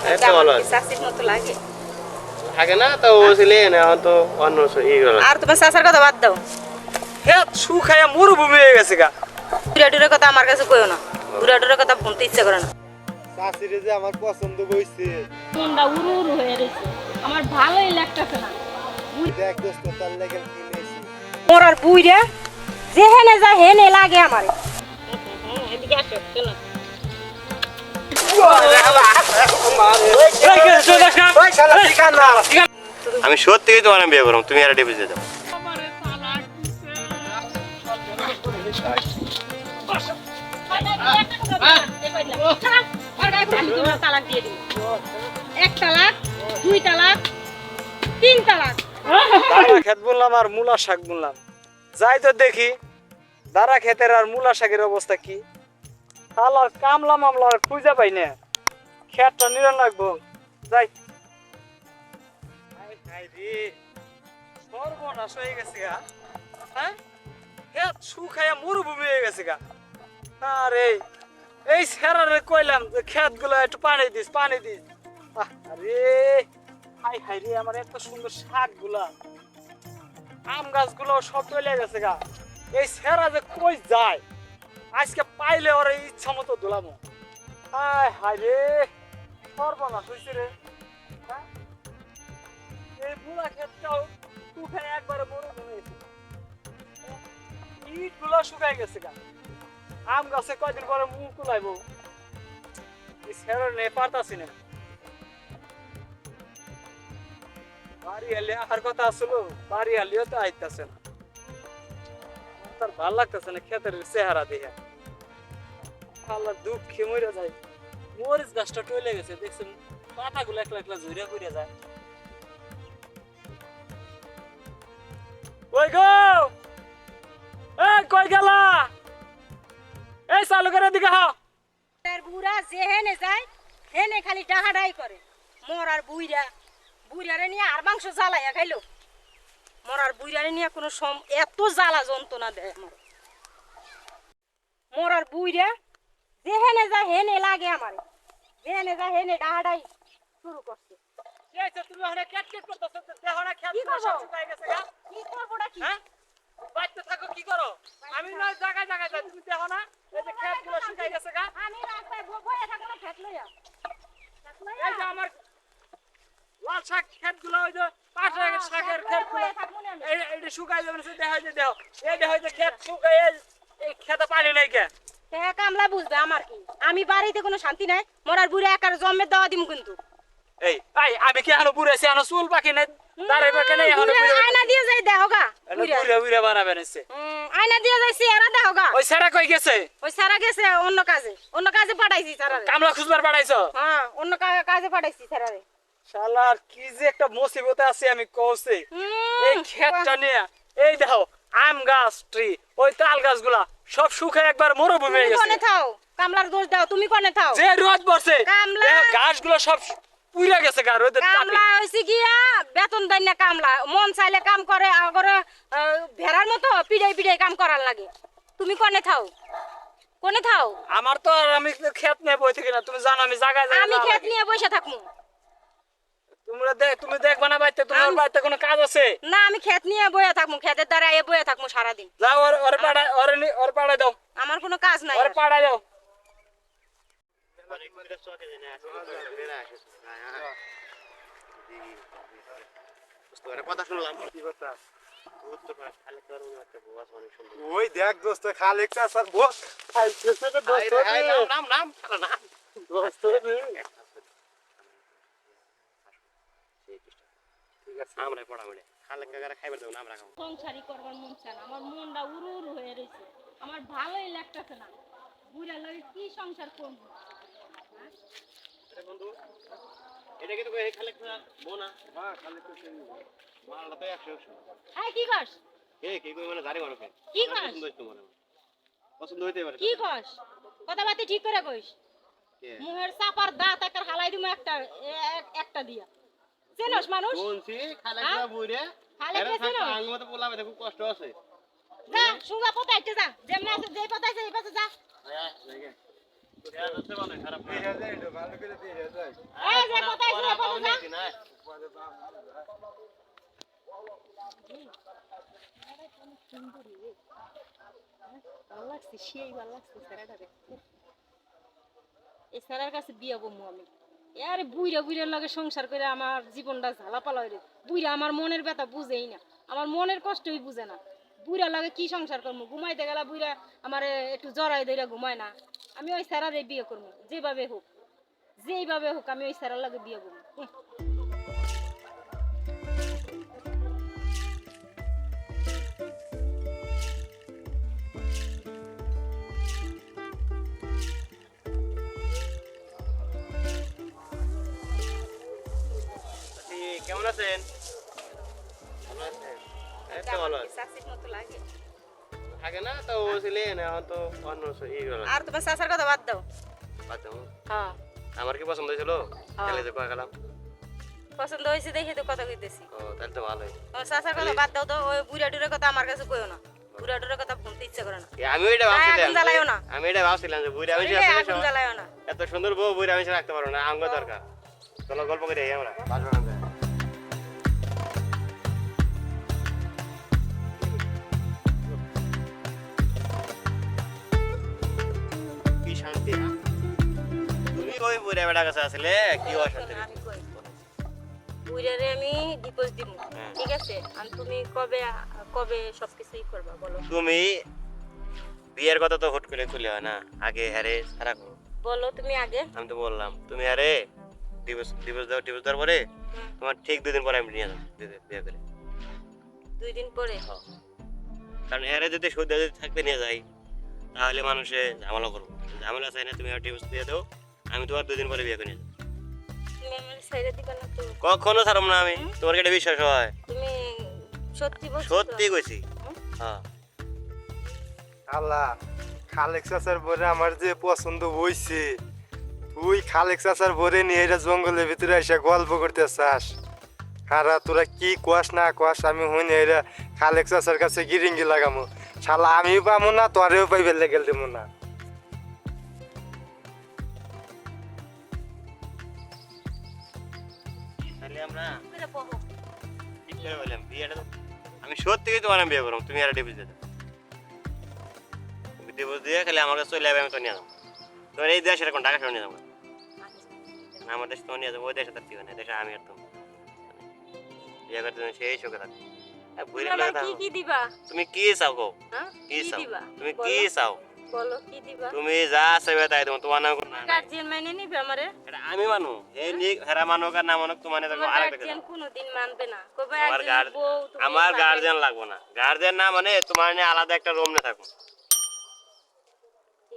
একটা ভালো আছে চাষির মতো লাগে থাকে না তো ও ছেলে না এখন তো অন্য এইগুলো আর তোমার চাষার কথা বাদ দাও খেত শুকায়া মরুভূমি হয়ে গেছে গা। বুড়া টুরের কথা আমার কাছে কইও না বুড়া টুরের কথা শুনতে ইচ্ছা করে না চাষিরে যে আমার পছন্দ হইছে মনটা উড়ু উড়ু হয়ে রয়েছে আমার ভালোই লাগতেছে না দেখ দোস্ত তার লাগি কিনেছি মোর আর বুইরা যেহেনে যায় হেনে লাগে আমার এদিকে আসো শোনো আমি সত্যিই তোমার বিয়ে করব তুমি আর ডিভোর্স দাও তালাক দিয়ে দিই 1 তালাক 2 তালাক 3 তালাক দাঁড়া খেত বললাম আর মূলা শাক বললাম যাই তো দেখি দাঁড়া খেতের আর মূলা শাকের অবস্থা কি শালার কামলা মামলা আর খুঁজে পাই না খেতটা নিরান লাগবো যাই সর্বনাশ হয়ে গেছে গা হ্যাঁ খেত শুকায়া মরুভূমি হয়ে গেছে গা আরে এই সেরারে কইলাম যে খেত গুলো একটু পানি দিস আরে হাই হাই রে আমার এত সুন্দর শাক গুলা আম গাছ গুলো সব চলে গেছে গা এই সেরা যে কই যায় আজকে পাইলে ওর ইচ্ছা মতো ধুলামো হাই হাই রে সর্বনাশ হয়েছে রে হ্যাঁ? এই বুড়া ক্ষেতটাও শুকায় একবারে মরুভূমি হয়েছে ইট গুলো শুকায় গেছে গা আম গাছে কয়দিন পরে মুখ কুলাইবো এই সেরা নে পারতাছি না বাড়ি এলে আর কথা আসলো বাড়ি এলেও তো আইতাছে না তার ভাল লাগতেছে না ক্ষেতের চেহারা দেখে আল্লাহ দুঃখে মরে যায় মরিচ গাছটা টলে গেছে দেখছেন পাতাগুলো একলা একলা ঝুড়ে পড়ে যায় কই গো এই কই গেলা এই চালু করে দিকে হা তার বুড়া যেহেনে যায় হেনে খালি ডাহাডাই করে মোর আর বুইরারে নিয়ে আর মাংস জ্বালাইয়া খাইলো মোর আর বুইরারে নিয়ে কোনো এত জ্বালা যন্ত্রণা দেয় আমার মোর আর বুইরা যেহেনে যায় হেনে লাগে আমার যেহেনে যায় হেনে ডাহাডাই শুরু করছে এই তুমি ওখানে কেটকেট করতেছ দেখো না খেত কি গুলো সব করবো? শুকায় গেছে গা কি করবোটা কি হ্যাঁ বাইতে থাকো কি করো আমি না জায়গায় জায়গায় যাই তুমি দেখো না এই যে খেত গুলো শুকায় গেছে গা আমি রাস্তায় বয়ে থাকো না খেত লইয়া এই যে আমার লাল শাক খেত গুলো ওই যে পাটের শাকের খেত গুলো এই শুকায় যাবে না দেখা যায় দেখো এই দেখো যে খেত শুকায় এই খেতে পানি নাই কে কামলা বুঝবে আমার কি আমি বাড়িতে কোনো শান্তি নাই মোর আর বুড়া একার জন্মের দেওয়া দিম কিন্তু এই আমি কি আনো বুড়েছি আনো চুল পাখি নাই দাঁড়াই পাখি নাই এখন আয়না দিয়ে যাই দেখোগা বুড়ে বুড়ে বানাবে নিছে আয়না দিয়ে যাই চেহারা দেখোগা ওই সারা কই গেছে ওই সারা গেছে অন্য কাজে পাঠাইছি সারারে কামলা খুঁজবার পাঠাইছো হ্যাঁ অন্য কাজে পাঠাইছি সারারে শালার কি যে একটা মুসিবতে আছে আমি কইছি এই ক্ষেতটা নিয়ে এই দেখো আম গাছ ট্রি ওই তাল গাছগুলা সব শুকায় একবার মরুভূমি হয়ে তুমি গেছে কোনে থাও কামলার দোষ দাও তুমি কোনে থাও যে রোদ পড়ছে কামলা- এই গাছগুলো সব পুড়ে গেছে গা রোদের তাপে কামলা হইছে গিয়া বেতন দেয় না কামলা মন চাইলে কাম করে আগরে ভেড়ার মতো পিড়াই কাম করার লাগে তুমি কোনে থাও আমার তো আর আমি ক্ষেত নিয়ে বই থাকি না তুমি জানো আমি জায়গায় আমি জায়গায় ক্ষেত নিয়ে বসে থাকমু তুমি দেখবা না বাইতে তোমার বাইতে কোনো কাজ আছে না আমি ক্ষেত নিয়ে বয়ে থাকমু ক্ষেতের দ্বারা এ বয়ে থাকমু সারাদিন যাও ওর পাড়ায় দাও আমার কোনো কাজ নাই ওর আর। পাড়ায় দাও কথা শুনলাম ওই দেখ দোস্ত খালেক চাষার বস আইতেছে রে দোস্ত দোস্ত আমরা পড়া মানে খালে কাকারা খাইবার দেবো না আমরা খাবো সংসারই করবার মন চায় না আমার মনটা উড়ু উড়ু হয়ে রয়েছে আমার ভালোই লাগতেছে না বুড়া লাগে কি সংসার করবো বন্ধু এটা কিন্তু খালে বোনা হ্যাঁ খালেক তো মালটা তো 100 এই কি করস কি কই মানে দাঁড়ি মানুষ কি কস পছন্দ হইতো মনে পছন্দ হইতে পারে কি কস কথাবার্তা ঠিক করে কইস মুহের চাপার দাঁত একটা হালাই দিমু একটা দিয়া চেনস মানুষ বলছি খালে হ্যাঁ? বুইরে খালেক রে চেনো? মতো বললাম এটা খুব কষ্ট আছে যা সুগা পতাইতে যা যেমন আছে যেই পতাইছে এই পাশে যা খারাপ দিয়ে যায় এটা ভালো করে দিয়ে যায় এই যে সুন্দরী রে ভালো লাগছে সেই ভালো লাগছে স্যারাটারে এই স্যারের কাছে বিয়ে বমু আমি আরে বুইরা বুইরার লগে সংসার করে আমার জীবনটা ঝালাপালা হয়ে বুইরা আমার মনের ব্যথা বুঝেই না আমার মনের কষ্টই বুঝে না বুইরা লাগে কি সংসার করবো ঘুমাইতে গেলা বুইরা আমার একটু জড়াই ধরে ঘুমায় না আমি ওই স্যারারে বিয়ে করবো যেভাবে হোক আমি ওই স্যারার লাগে বিয়ে করবো কেমন আছেন? ভালো আছেন? এই তো ভালো আছি। চাচির মতো লাগে আগে না তো ছিলেন, এখন তো অন্য ই গেল। আর তোমার চাচার কথা বাদ দাও বাদ দাও। হ্যাঁ আমার কি পছন্দ হয়েছিল? খেলে যে কয় গেলাম। পছন্দ হয়েছে দেখে তো কথা কইতেছি ও তাহলে তো ভালোই। তোমার চাচার কথা বাদ দাও তো ওই বুড়া টুরের কথা আমার কাছে কইও না বুড়া টুরের কথা শুনতে ইচ্ছে করে না আমি এটা ভাবছিলাম আগুন জ্বালাইও না। আমি এটা ভাবছিলাম যে বুড়ি আমি শরীরে আগুন জ্বালাইও না এত সুন্দর বউ বুড়ি আমি রাখতে পারবো না, আঙ্গ দরকার। চলো গল্প করে আমরা বাসবো না। কি শান্তি না? তুমি ওই বুড়া বেড়া কাছে আসলে কি অশান্তি? আমি কই বুড়ারে আমি ডিপোজ দিব হ্যাঁ। ঠিক আছে আর তুমি কবে কবে সবকিছুই করবা বলো তুমি বিয়ের কথা তো হুট করে খুলে হয় না, আগে হ্যারে সারা করো। বলো তুমি আগে আমি তো বললাম তুমি আরে ডিভোর্স দেওয়ার পরে তোমার ঠিক 2 দিন পরে আমি নিয়ে যাবো বিয়ে করে। 2 দিন পরে কারণ এরে যদি সৌদি যদি থাকতে নিয়ে যাই তাহলে মানুষে ঝামেলা করবো, ঝামেলা চাই না। তুমি আর ডিভোর্স দিয়ে দাও, আমি তোমার 2 দিন পরে বিয়ে করে নিয়ে যাবো। তুমি আমার সাইডে দিবা না তো কখনো ছাড়ব না আমি, তোমার কি এটা বিশ্বাস হয়? তুমি সত্যি বলছো তো? সত্যি কইছি। হ্যাঁ আল্লাহ, খালেক চাচার বরে আমার যে পছন্দ হইছে, তুই খালেক চাচার বরে নিয়ে এটা জঙ্গলের ভিতরে এসে গল্প করতে চাস? খারা তোরা কি কোয়াস না কোয়াস আমি হইনি এরা খালেক চাচার কাছে গিরিঙ্গি লাগামো, শালা আমিও পাবো না তোরেও পাইবে লেগেল দেবো না। তাহলে আমরা করে বলো। ঠিক করে বললাম বিয়েটা আমি সত্যি তোমার আমি বিয়ে করবো, তুমি আর ডিভোর্স দিয়ে দাও। তুমি ডিভোর্স দিয়ে খালি আমার কাছে চলে যাবে, আমি তো নিয়ে যাবো। তোমার এই দেশের এখন ঢাকা শহর নিয়ে যাবো না, আমার দেশে তোমার নিয়ে যাবো, ওই দেশে তার ঠিক না, দেশে আমি আর তুমি বিয়ে করতে সেই শোকে থাকো। তুমি আমার কি কি দিবা তুমি কি চাও গো? হ্যাঁ কি কি চাও? দিবা তুমি কি চাও? বলো কি দিবা তুমি যা চাইবে তাই দেবো, তোমার নাম কোনো না নাই। গার্জিয়ান মাইনে নিবে আমারে এটা আমি মানু, এই নিক হেরা মানুক আর না মানুক তোমার নিয়ে তোমার আরেকটা গার্জিয়ান কোনোদিন মানবে না কবে আমার একজন বউ তুমি আমার পাবে। গার্জিয়ান লাগবো না, গার্জিয়ান না মানে তোমার নিয়ে আলাদা একটা রুম নিয়ে থাকবো,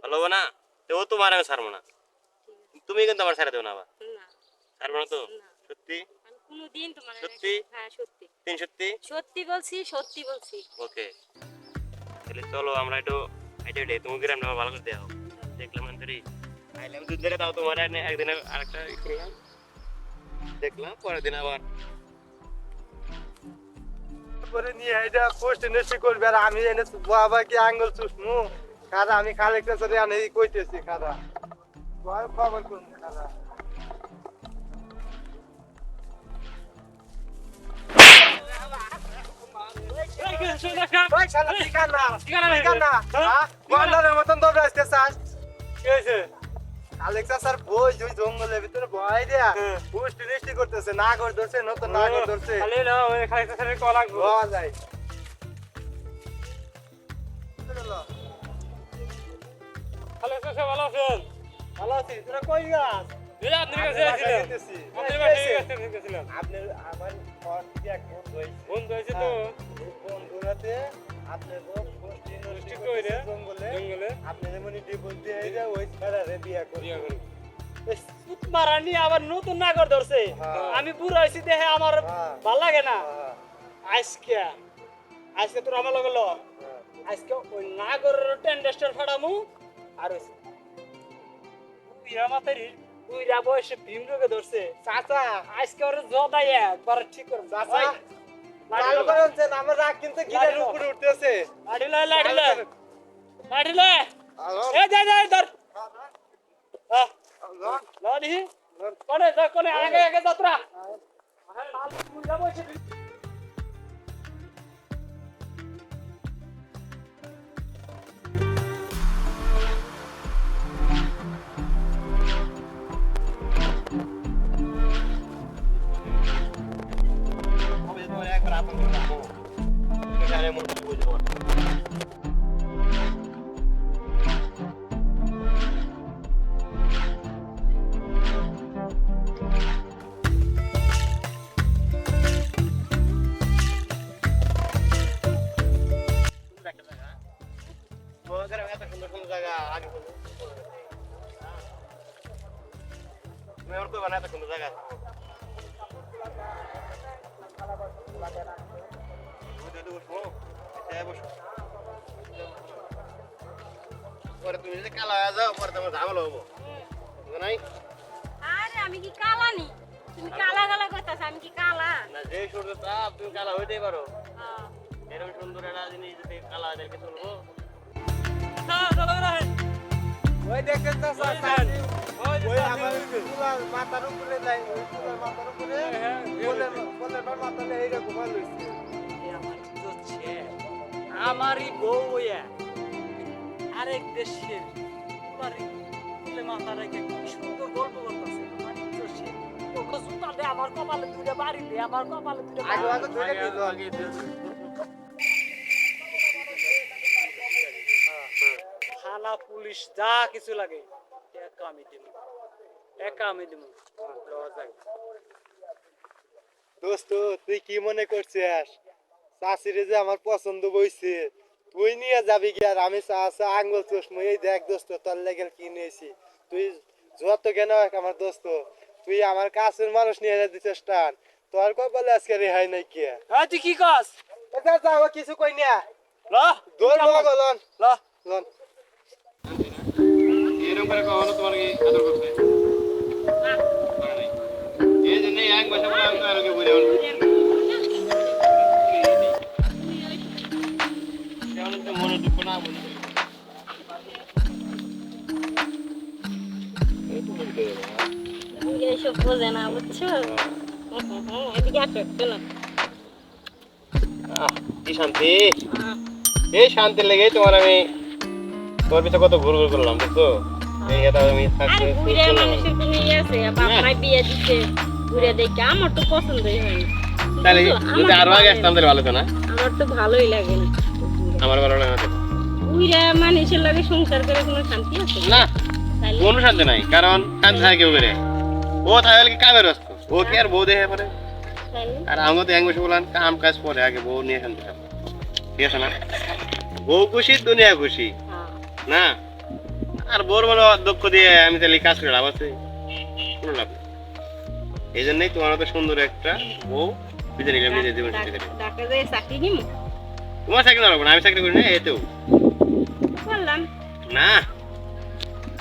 ভালো হবে না? তো তোমার আমি ছাড়বো না, তুমি কিন্তু আমার ছেড়ে দেবো না, আবার না ছাড়বো না তো? না। সত্যি আমি কোনোদিন তোমার সত্যি? হ্যাঁ সত্যি 3 সত্যি? সত্যি বলছি ওকে, তাহলে চলো আমরা একটু হেঁটে তুমি গ্রামটা ভালো করে দেওয়া দেখলাম আন্তরি আইলাম 2 দিনে, তাও তোমার একদিন আরেকটা করলাম দেখলাম, পরের দিন আবার বরে নিয়ে এটা পোস্ট নেছি করবে আর আমি এনে বাবা কি আঙ্গুল চুষমু? খারা আমি খালেক চাচারে আনে কইতেছি খারা ভয় খবর করুন খারা। ওই শালা ঠিকানা ঠিকানা হ্যাঁ গন্ডারের মতন দৌড়াইতে চাস? কি হয়েছে? খালেক চাচার বই ওই জঙ্গলের ভিতরে ভয় দেয়া পোস্ট নেছি করতেছে, নাগর ধরছে নতুন নাগর ধরছে, খালি না ওই খালি স্যারের কল লাগবে। পাওয়া যায়। খালি স্যার ভালো আছেন? ভালো আছি, তোরা কই গাছ? এই যে আপনার কাছে আসছিলাম। আপনার কাছে গেছিলাম। আপনার আমার ফোনটি এক বন্ধু হয়েছে, বন্ধু হয়েছে তো এই বন্ধুরাতে আপনার পোস্টি ঠিক কইরে জঙ্গলে জঙ্গলে আপনি যেমন ডিপোজ দিয়ে এই যে ওই ছাড়ারে বিয়া করে বিয়া করব। সুত মারানি আবার নতুন নাগর ধরছে। হ্যাঁ। আমি বুড়ো হইছি দেখে আমার হ্যাঁ। ভাল লাগে না। হ্যাঁ, আজকে আজকে তোর আমার লগে ল। হ্যাঁ। আজকে ওই নাগরের টেন্ডেস্টার ফাড়ামু আর ওই বুইরা মাতারি বুইরা বয়সে ভীম রোগে ধরছে। চাচা আজকে ওর জদাই একবার ঠিক করব। চাচা ভালো করেন, আমার রাগ কিন্তু গিরের লাড়ি উপরে উঠতেছে। লাঠি লয় লাঠি লয় লাঠি লয় আলো এ যা যা ধর হ্যাঁ আলো লাঠি কোনে যা কোনে আগে আগে যাত্রা বুইরা বয়সে তুমি আমার কই বানাতে কোন জায়গা পরে তুমি যদি কালা হয়ে যাও পরে তোমার ঝামেলা হবো বুঝো নাই আরে আমি কি কালা নি তুমি কালা কালা করতেছ আমি কি কালা না যে সুন্দর তাপ তুমি কালা হইতেই পারো হ্যাঁ। এরকম সুন্দর একটা জিনিস যদি কালা এদেরকে চলবো ওই দেখেন তো ওই আমার চুলার মাথার উপরে নাই ওই চুলার মাথার উপরে বলের মাথাটা এইরকম লইছে আমারই বউ ইয়া আরেক দেশের কুলারি কুলে মাথা রেখে কি সুন্দর গল্প করতেছে আমার দেশে ওকে জুতা দে আমার কপালে দুইটা বাড়ি দে আমার কপালে দুইটা আগে বাড়ি আগে ধরে দিল থানা পুলিশ যা কিছু লাগে একা আমি দিব দোস্ত তুই কি মনে করছিস চাষিরে যে আমার পছন্দ বইছে তুই নিয়ে যাবি কি আর আমি চাষা আঙ্গুল চশমা এই দেখ দোস্ত তোর লেগে কি নিয়েছি তুই যত কেন আমার দোস্ত তুই আমার কাছের মানুষ নিয়ে দিছিস টান তোর কপালে আজকে রেহাই নাই কি এই তুই কি কস এটা যাও কিছু কই না ল দৌড় বাবা লন ল লন এরকম করে কখনো তোমার কি আদর করতে এই জন্য এক বছর পরে আমি আর ওকে বুঝে কেমন একটা মনে দুঃখ না বলতে এইসব বোঝে না বুঝছো এদিকে আসো একটু না কি শান্তি এই শান্তি লেগে তোমার আমি তোমার পিছনে কত ঘুর ঘুর করলাম বুঝছো এই এটা আমি থাকতে আরে বুড়া মানুষের কোনো ইয়ে আছে বাপ মাই বিয়ে দিচ্ছে বুড়া দেখে আমার তো পছন্দই হয়নি তাহলে যদি আরো আগে আসতাম তাহলে ভালো হতো না আমার তো ভালোই লাগে না আমার ভালো লাগে না বুড়া মানুষের লাগে সংসার করে কোনো শান্তি আছে না তাইলে কোনো শান্তি নাই কারণ শান্তি থাকে কেউ করে ও তাহলে কি কামের ব্যস্ত ও কি আর বউ দেখে পরে তাইলে আর আমাকে তো এক বছর বললাম কাম কাজ পরে আগে বউ নিয়ে শান্তি থাকবো ঠিক আছে না বউ খুশি দুনিয়া খুশি হ্যাঁ না আর বউর মনে দুঃখ দিয়ে আমি তাহলে কাজ করে লাভ আছে কোনো লাভ নেই এই জন্যই তোমার মতো সুন্দর একটা বউ বিজে নিলাম নিজের জীবন সাথে ডাক্তার যাই চাকরি নিম তোমার চাকরি না না আমি চাকরি করি না এতেও করলাম না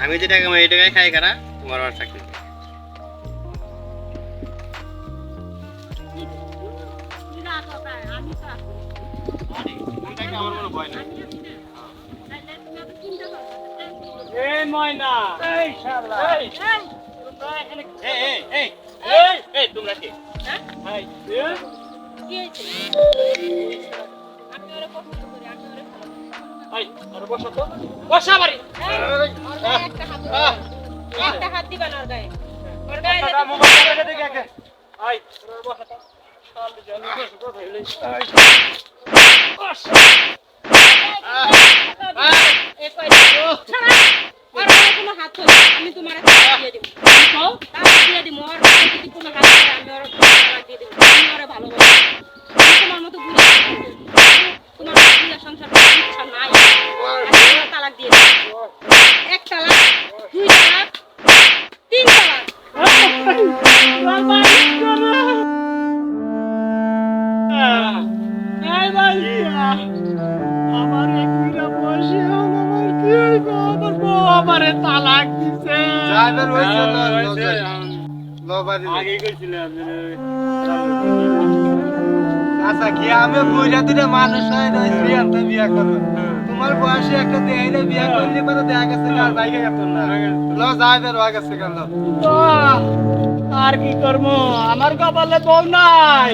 আমি যে টাকা এই টাকায় খাই কারা তোমার আর চাকরি নেই। আমি তো আছি। আমার কোনো ভয় নাই তাইলে তুমি অত চিন্তা করো না। এই ময়না এই শালা এই এই, তোমরা এখানে এই তোমরা কি হ্যাঁ? এই কি হয়েছে? আমি ওরে পছন্দ করি, আমি ওরে ভালোবাসি। এই আর বসো তো বসা বাড়ি এই, ওর গায়ে একটা হাত দিবা না। একটা হাত দিবা না ওর গায়ে। ওর গায়ে টাকা যদি- মোবাইল রেখে দেখে আগে এই আর বসো তো শালা জানি বসো তো হইলে বসো এই কয়টা? ছাড়া, ওর গায়ে কোনো হাত হবে না। আমি তোমার একটা হাত দিয়ে দিব। তালাক দিয়ে দিব। ওর গায়ে যদি কোনো হাত হয়, আমি ওর তালাক দিয়ে দিব। আমি ওরে ভালোবাসি। আমি তোমার মতো বুড়ি না। তোমার মতো বুড়া সংসার করার ইচ্ছা নাই। আমি ওর তালাক দিয়ে দিব। 1 তালাক, 2 তালাক, 3 তালাক। এই ভাই আমার একটা বসে আমার কি হইব আমার বউ আমারে তালাক দিছে ড্রাইভার হইছে লো বাড়ি আগে কইছিলাম আচ্ছা কি আমি বুইরা দিলে মানুষ হয় না বিয়ানটা বিয়া করব তোমার বয়সে একটা দেইলে বিয়া করলে পরে দেখা গেছে আর বাইকে গেত না লো ড্রাইভার হয়ে গেছে কেন আর কি করবো আমার কপালে বউ নাই